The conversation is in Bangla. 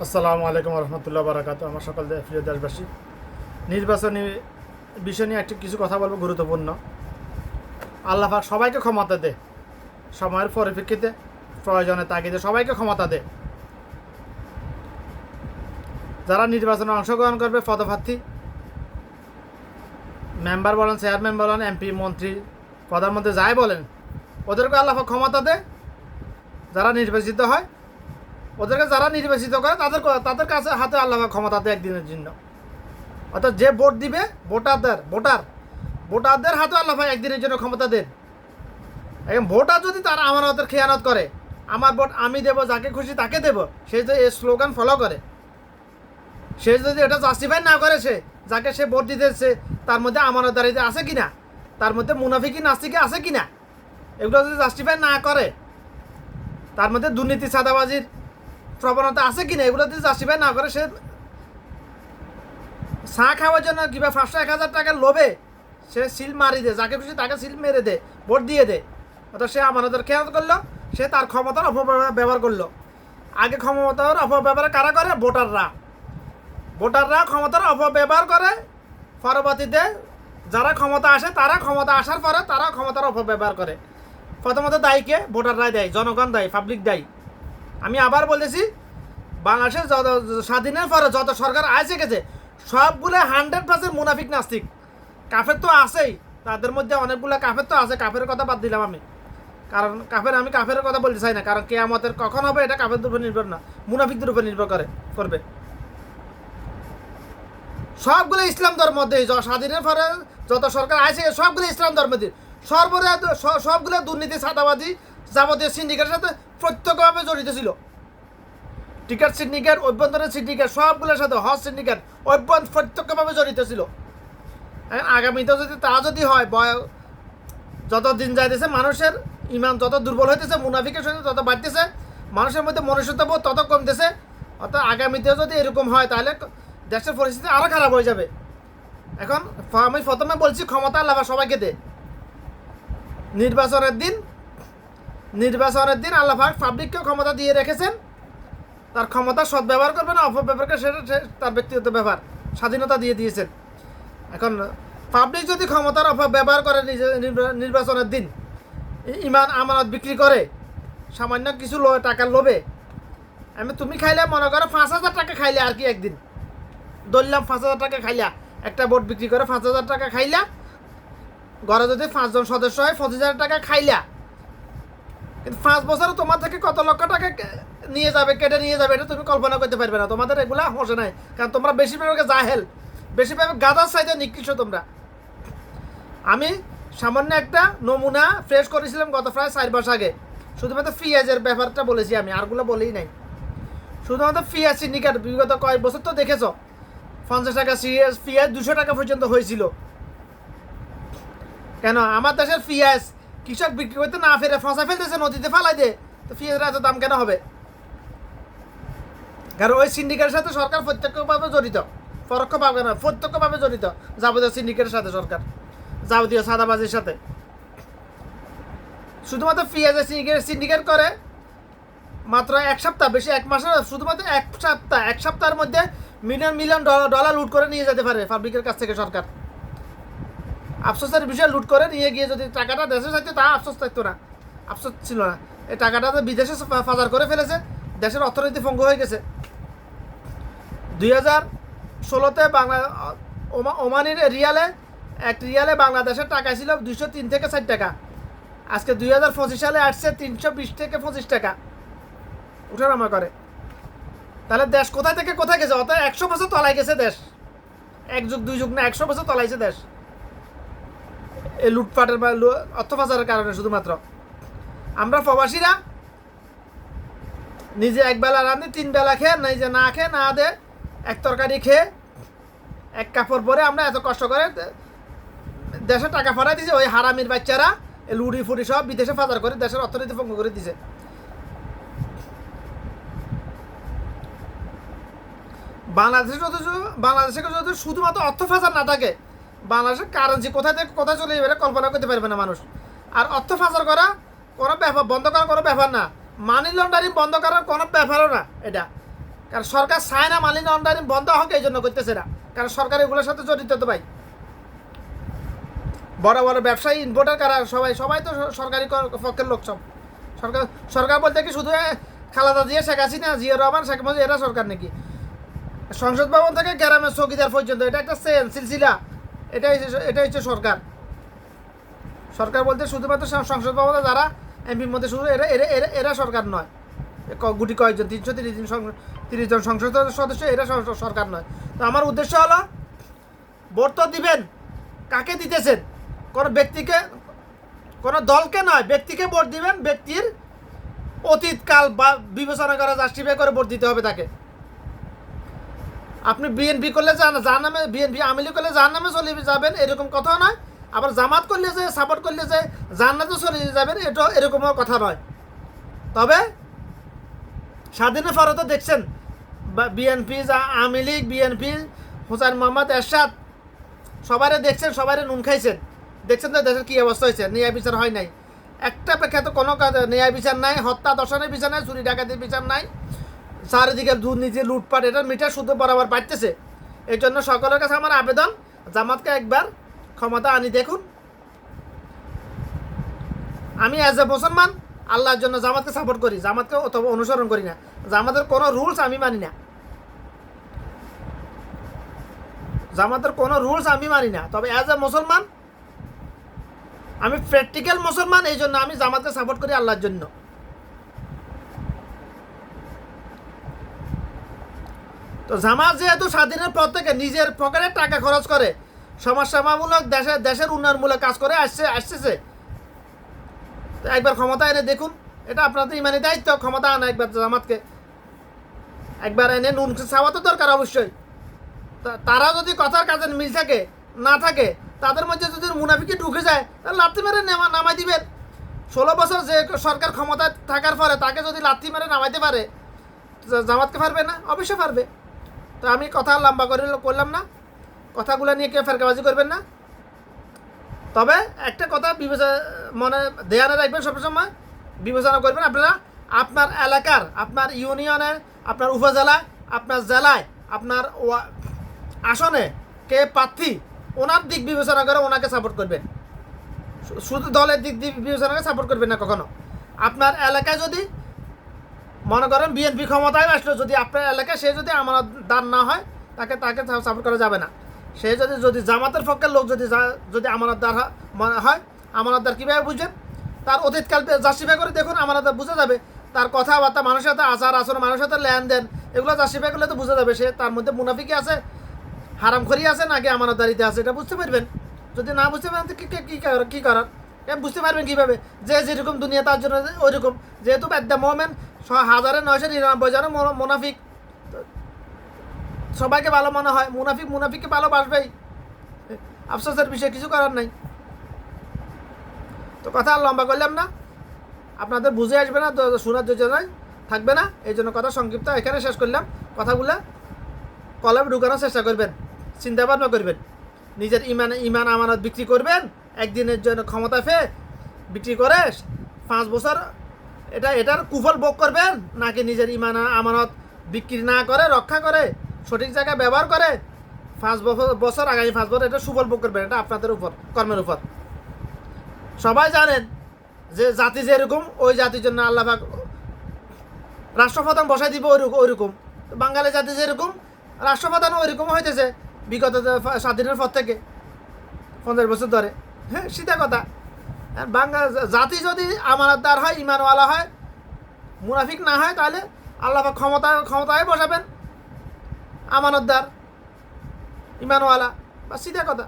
আসসালামু আলাইকুম রহমতুল্লাহ বারাকাতু। আমার সকল প্রিয় দেশবাসী, নির্বাচনী বিষয় নিয়ে একটু কিছু কথা বলবো, গুরুত্বপূর্ণ। আল্লাহ পাক সবাইকে ক্ষমতা দে, সময়ের পরিপ্রেক্ষিতে প্রয়োজনে তাগিদে সবাইকে ক্ষমতা দে। যারা নির্বাচনে অংশগ্রহণ করবে, পদপ্রার্থী, মেম্বার বলেন, চেয়ারম্যান বলেন, এমপি, মন্ত্রী, প্রধানমন্ত্রী, যাই বলেন, ওদেরকে আল্লাহ পাক ক্ষমতা দে। যারা নির্বাচিত হয়, ওদেরকে যারা নির্বাচিত করে তাদের কাছে হাতে আল্লাহ পাক ক্ষমতা দেয় একদিনের জন্য। অর্থাৎ যে ভোট দিবে, ভোটারদের হাতে আল্লাহ পাক একদিনের জন্য ক্ষমতা দেন। এখন ভোটার যদি তারা আমানতের খেয়ানত করে, আমার ভোট আমি দেবো, যাকে খুশি তাকে দেবো, সে যদি এই স্লোগান ফলো করে, সে যদি এটা জাস্টিফাই না করে, যাকে সে ভোট দিতেছে তার মধ্যে আমানতদারিতে আছে কিনা, তার মধ্যে মুনাফিকি নাস্তিকি আছে কিনা, এগুলো যদি জাস্টিফাই না করে, তার মধ্যে দুর্নীতি চাঁদাবাজির প্রবণতা আছে কিনা, এগুলো যদি জাস্টিফাই না করে, সে চা খাওয়ার জন্য কিংবা 500-1000 টাকার লোভে সে সিল মারি দে, যাকে খুশি তাকে সিল মেরে দে, ভোট দিয়ে দে, অর্থাৎ সে আমানতের খেয়াল করলো, সে তার ক্ষমতার অপব্যবহার করলো। আগে ক্ষমতার অপব্যবহার কারা করে? ভোটাররা ক্ষমতার অপব্যবহার করে। পরবর্তীতে যারা ক্ষমতা আসে, তারা ক্ষমতা আসার পরে তারা ক্ষমতার অপব্যবহার করে। প্রথমত দায়ীকে ভোটাররাই দেয়, জনগণ দেয়, পাবলিক দেয়। আমি আবার বলতেছি, বাংলাদেশের স্বাধীনের পরে যত সরকার আসে গেছে, সবগুলো 100% মুনাফিক নাস্তিক। কাফের তো আছেই, তাদের মধ্যে অনেকগুলো কাফের তো আছে, কাফের কথা বাদ দিলাম আমি, কারণ আমি কাফের কথা বলতে চাই না, কারণ কেয়ামতের কখন হবে এটা কাফেরদের উপর নির্ভর না, মুনাফিকদের উপর নির্ভর করবে। সবগুলো ইসলাম ধর্মতে, স্বাধীনের পরে যত সরকার আসে সবগুলো ইসলাম ধর্মতে, সবগুলো দুর্নীতি চাঁদাবাজি যাবতীয় সিন্ডিকেটের সাথে প্রত্যক্ষভাবে জড়িত ছিল। টিকার সিন্ডিকেট, অভ্যন্তরীণ সিন্ডিকেট, সবগুলোর সাথে হজ সিন্ডিকেট প্রত্যক্ষভাবে জড়িত ছিল। আগামীতে যদি হয়, যত দিন যাইতেছে মানুষের ইমান যত দুর্বল হইতেছে, মুনাফিকের সঙ্গে তত বাড়তেছে, মানুষের মধ্যে মনুষ্যত্ববোধ তত কমতেছে। অর্থাৎ আগামীতেও যদি এরকম হয়, তাহলে দেশের পরিস্থিতি আরও খারাপ হয়ে যাবে। এখন আমি প্রথমে বলছি, ক্ষমতা আল্লাহ সবাইকে দে। নির্বাচনের দিন আল্লাহ পাবলিককেও ক্ষমতা দিয়ে রেখেছেন। তার ক্ষমতা সদ্ব্যবহার করবে না অপব্যবহার করবে, সেটা তার ব্যক্তিগত ব্যাপার, স্বাধীনতা দিয়ে দিয়েছেন। এখন পাবলিক যদি ক্ষমতার অপব্যবহার করে, নির্বাচনের দিন ইমান আমানত বিক্রি করে সামান্য কিছু টাকার লোভে, তুমি খাইলে মনে করো 5000 টাকা খাইলে, আর কি একদিন ধরলাম 5000 টাকা খাইলা, একটা ভোট বিক্রি করে 5000 টাকা খাইলা, ঘরে যদি 5 জন সদস্য হয় 25,000 টাকা খাইলা, কিন্তু 5 বছরে তোমার থেকে কত লক্ষ টাকা কেটে নিয়ে যাবে, এটা তুমি কল্পনা করতে পারবে না। তোমাদের এগুলা হসে নাই, কারণ তোমরা বেশিরভাগ জাহেল, বেশিরভাগ গাদার চাইতে নিকৃষ্ট তোমরা। আমি সামান্য একটা নমুনা ফ্রেশ করেছিলাম গত প্রায় 4 মাস আগে, শুধুমাত্র পেঁয়াজের ব্যাপারটা বলেছি আমি, আরগুলো বলেই নাই। শুধুমাত্র পেঁয়াজ সিন্ডিকেট বিগত কয়েক বছর তো দেখেছ, 50 টাকা পেঁয়াজ 200 টাকা পর্যন্ত হয়েছিল। কেন? আমার দেশের পেঁয়াজ কৃষক বিক্রি করতে না ফেরে ফসা ফেলতেছে, নদীতে ফালাই দে, তো পেঁয়াজের এত দাম কেন হবে? কারণ ওই সিন্ডিকেটের সাথে সরকার প্রত্যক্ষভাবে জড়িত, পরোক্ষভাবে না, প্রত্যক্ষভাবে জড়িত যাবতীয় সিন্ডিকেটের সাথে, সরকার যাবতীয় সাদাবাজির সাথে। শুধুমাত্র পেঁয়াজের সিন্ডিকেট করে মাত্র 1 সপ্তাহ, বেশি 1 মাসের, শুধুমাত্র 1 সপ্তাহের মধ্যে মিলিয়ন ডলার লুট করে নিয়ে যেতে পারে পাবলিকের কাছ থেকে সরকার। আফসোসের বিষয়, লুট করে নিয়ে গিয়ে যদি টাকাটা দেশে থাকতো, তা আফসোস থাকতো না, আফসোস ছিল না। এই টাকাটা বিদেশে পাচার করে ফেলেছে, দেশের অর্থনীতি ভঙ্গ হয়ে গেছে। 2016-তে ওমানির রিয়ালে, এক রিয়ালে বাংলাদেশের টাকা ছিল 203 থেকে 4 টাকা। আজকে 2025 সালে আসছে 320 থেকে 25 টাকা উঠানামা করে। তাহলে দেশ কোথায় থেকে কোথায় গেছে? অর্থাৎ 100 বছর তলায় গেছে দেশ, 1 যুগ 2 যুগ না, 100 বছর তলাইছে দেশ এই লুটপাটের বা অর্থ পাচারের কারণে। শুধুমাত্র আমরা প্রবাসীরা নিজে 1 বেলা রাঁধি, 3 বেলা খেয়ে, নিজে না খেয়ে না দে, 1 তরকারি খেয়ে, 1 কাপড় পরে আমরা এত কষ্ট করে দেশে টাকা ফরাই দিছে। ওই হারামির বাচ্চারা লুড়ি ফুড়ি সব বিদেশে পাচার করে দেশের অর্থনীতি ভঙ্গ করে দিছে। বাংলাদেশে যদি শুধুমাত্র অর্থ পাচার না থাকে, বাংলাদেশের কারেন্সি কোথায় থেকে কোথায় চলে যাবে কল্পনা করতে পারবে না মানুষ। আর অর্থ পাচার করা কোনো ব্যাপার, বন্ধ করার কোনো ব্যাপার না, মানি লন্ডারিং বন্ধ করার কোনো ব্যাপারও না এটা। কারণ সরকার চায় না মানি লন্ডারিং বন্ধ হোক, এই জন্য করতেছে না, কারণ সরকার এগুলোর সাথে জড়িত তো ভাই। বড় বড় ব্যবসায়ী ইনভোটার কারা সবাই তো সরকারি পক্ষের লোক সব। সরকার বলতে কি শুধু খালেদা জিয়া, শেখ হাসিনা, জিয়া রহমান, শেখ মুজিব এরা সরকার নাকি? সংসদ ভবন থেকে গ্রামের চৌকিদার পর্যন্ত এটা একটা সিলসিলা, এটা হচ্ছে সরকার। সরকার বলতে শুধুমাত্র সংসদ ভবনে যারা এমপির মধ্যে শুধু এরা সরকার নয়। গুটি কয়েকজন 330 জন সংসদ সদস্য, এরা সরকার নয়। তো আমার উদ্দেশ্য হলো, ভোট তো দিবেন, কাকে দিতেছেন? কোনো ব্যক্তিকে, কোনো দলকে নয়, ব্যক্তিকে ভোট দিবেন। ব্যক্তির অতীতকাল বা বিবেচনা করে জাস্টিফাই করে ভোট দিতে হবে তাকে। আপনি বিএনপি করলে যার নামে, বিএনপি আওয়ামী করলে যার নামে চলে যাবেন এরকম কথা নয়। আবার জামাত করলে যে সাপোর্ট করলে যে জান্নাতে চলে যাবেন, এটা এরকমও কথা নয়। তবে স্বাধীনের পরে তো দেখছেন বিএনপি, আওয়ামী লীগ, বিএনপি, হুসাইন মোহাম্মদ এরশাদ, সবারে দেখছেন, সবারে নুন খাইছেন। দেখছেন তো দেশের কী অবস্থা হয়েছে, ন্যায় বিচার হয় নাই। একটা প্রেক্ষাত কোনো ন্যায় বিচার নাই, হত্যা দর্শনের বিচার নাই, চুরি ডাকাতির বিচার নাই, চারিদিকে দুর্নীতি, লুটপাট, এটার মিটার শুধু বরাবর বাড়তেছে। এই জন্য সকলের কাছে আমার আবেদন, জামাতকে একবার ক্ষমতা আনি দেখুন। আমি অ্যাজ এ মুসলমান আল্লাহর জন্য জামাতকে সাপোর্ট করি, জামাতকে অথবা অনুসরণ করি না। জামাতের কোনো রুলস আমি মানি না, জামাতের কোনো রুলস আমি মানি না। তবে অ্যাজ এ মুসলমান, আমি প্র্যাকটিক্যাল মুসলমান, এই জন্য আমি জামাতকে সাপোর্ট করি আল্লাহর জন্য। তো জামাত যেহেতু স্বাধীনের পর থেকে নিজের পকেটে টাকা খরচ করে সমাজসেবামূলক, দেশের উন্নয়নমূলক কাজ করে আসতেছে, তো একবার ক্ষমতা এনে দেখুন। এটা আপনাদের ইমানি দায়িত্ব, ক্ষমতা আনা একবার জামাতকে একবার এনে নুন খাওয়া তো দরকার অবশ্যই। তারা যদি কথার কাজে মিল থাকে না থাকে, তাদের মধ্যে যদি মুনাফিকি ঢুকে যায়, তাহলে লাথি মেরে নামাই দিবেন। 16 বছর যে সরকার ক্ষমতায় থাকার পরে তাকে যদি লাথি মেরে নামাইতে পারে, জামাতকে পারবে না? অবশ্যই পারবে। তো আমি কথা লম্বা করলাম না, কথাগুলো নিয়ে কেউ ফেরকাবাজি করবেন না। তবে একটা কথা মনে ধ্যানে রাখবেন, সবসময় বিবেচনা করবেন আপনারা আপনার এলাকার, আপনার ইউনিয়নে, আপনার উপজেলায়, আপনার জেলায়, আপনার আসনে কে প্রার্থী, ওনার দিক বিবেচনা করে ওনাকে সাপোর্ট করবেন। শুধু দলের দিক বিবেচনা করে সাপোর্ট করবেন না কখনো। আপনার এলাকায় যদি মনে করেন বিএনপি ক্ষমতায় আসলো, যদি আপনার এলাকায় সে যদি আমানতদার না হয়, তাকে সাপোর্ট করা যাবে না। সে যদি জামাতের পক্ষের লোক যদি আমানতদার হয়, আমানতদার কীভাবে বুঝবেন? তার অতীতকাল জাস্টিফাই করে দেখুন, আমানতদার বোঝা যাবে। তার কথাবার্তা, মানুষের সাথে আচার আচরণ, মানুষের সাথে লেনদেন, এগুলো জাস্টিফাই করলে তো বোঝা যাবে সে তার মধ্যে মুনাফিকি আছে, হারামখোরি আছে, নাকি আমানতদারিতে আছে, এটা বুঝতে পারবেন। যদি না বুঝতে পারেন তো কী করার? বুঝতে পারবেন কীভাবে? যে যেরকম দুনিয়া তার জন্য ওই রকম। যেহেতু দ্য মোমেন্ট 1999 জন মুনাফিক, সবাইকে ভালো মনে হয়, মুনাফিককে ভালোবাসবেই, আফসোসের বিষয়, কিছু করার নাই। তো কথা আর লম্বা করলাম না, আপনাদের বুঝে আসবে না, শোনার যোজনায় থাকবে না, এই জন্য কথা সংক্ষিপ্ত এখানে শেষ করলাম। কথাগুলো কলমে ঢুকানোর চেষ্টা করবেন, চিন্তা ভাবনা করবেন। নিজের ইমান আমানত বিক্রি করবেন একদিনের জন্য, ক্ষমতা পেয়ে বিক্রি করে 5 বছর এটার কুফল ভোগ করবেন, নাকি নিজের ইমান আমানত বিক্রি না করে রক্ষা করে সঠিক জায়গায় ব্যবহার করে 5 বছর আগামী 5 বছর এটা সুফল ভোগ করবেন। এটা আপনাদের উপর, কর্মের উপর। সবাই জানেন যে জাতি যেরকম, ওই জাতির জন্য আল্লাহ পাক রাষ্ট্রপ্রধান বসাই দিব ওইরকম। বাঙালি জাতি যেরকম, রাষ্ট্রপ্রধান ওইরকম হইতেছে বিগত স্বাধীনের পর থেকে 50 বছর ধরে। হ্যাঁ, সিধা কথা। জাতি যদি আমানতদার হয়, ইমানওয়ালা হয়, মুনাফিক না হয়, তাহলে আল্লাহ পাক ক্ষমতায় বসাবেন আমানতদার, ইমানওয়ালা, বা সিধা কথা।